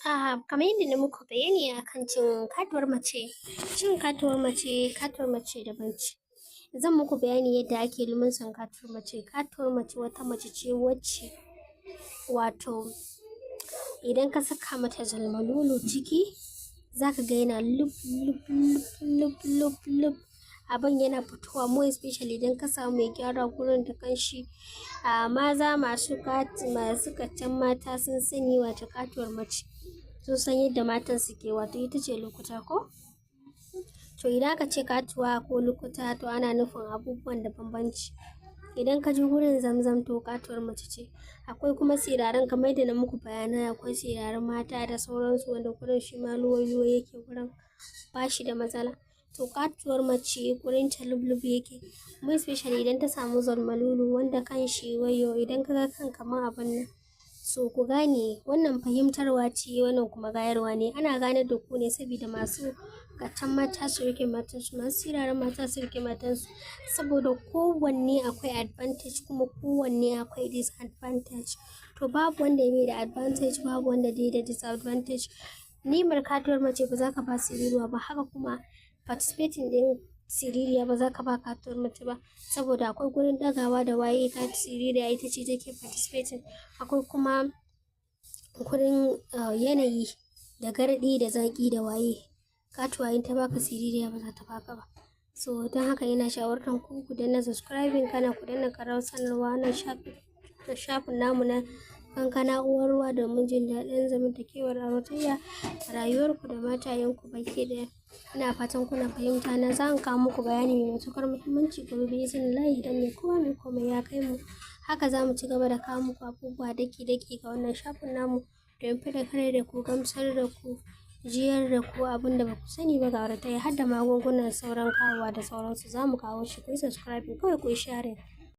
Kamar yadda na muku bayani akan cin katuwar mace. Cin katuwar mace daban ce. Zan muku bayani yadda ake lumunsan katuwar mace. Katuwar mace wata mace ce wacce wato idan ka saka mata zalmalulu ciki zaka ga yana lub. Abin yana fitowa more especially idan ka samu mai gyara gurin da kanshi. Maza masu kacen mata sun sani wato katuwar mace. Sun san yadda matan suke wato ita ce lokuta ko? To idan aka ce katuwa ko lokuta to ana nufin abubuwan da bambanci. Idan ka ji gurin zamzam to katuwar mace ce. Akwai kuma siraran kamar yadda na muku bayanai, akwai siraran mata da sauransu wanda gurin shi ma luwa yake, gurin ba shi da matsala. To katuwar mace gurin ta lub yake. More especially idan ta samu zalmalulu wanda kan shi wayo idan ka ga kan kamar abin nan. So ku gane wannan fahimtarwa ce, wannan kuma gayarwa ne. Ana ganar da ku ne saboda masu kacen mata su rike matansu, masu siraran mata su rike matansu. Saboda kowanne akwai advantage kuma kowanne akwai disadvantage. To babu wanda bai da advantage, babu wanda bai da disadvantage. Nimar katuwar mace ba za ka ba siririya ba, haka kuma participating din siririya ba za ka ba katuwar mace ba. Saboda akwai gurin ɗagawa da waye siririya ita ce take participating. Akwai kuma gurin yanayi da garɗi da zaƙi da waye. Katuwa in ta baka siririya ba za ta baka ba. So don haka ina shawartar ku danna subscribing, kana ku danna ƙararrawar sanarwa na shafin namu na Kankana Uwar Ruwa domin jin daɗin zamantakewar auratayya a rayuwarku da matayenku baki ɗaya. Ina fatan kuna fahimta na. Zan kawo muku bayani mai matuƙar muhimmanci gobe bi'iznillahi idan mai kowa mai komai ya kai mu. Haka za mu ci gaba da kawo muku abubuwa daki-daki ga wannan shafin namu don faɗakar da ku, gamsar da ku, jiyar da ku abin da ba ku sani ba ga auratayya har da magungunan sauran kawowa da sauransu. Za mu kawo shi, ku yi subscribing kawai ku yi sharing.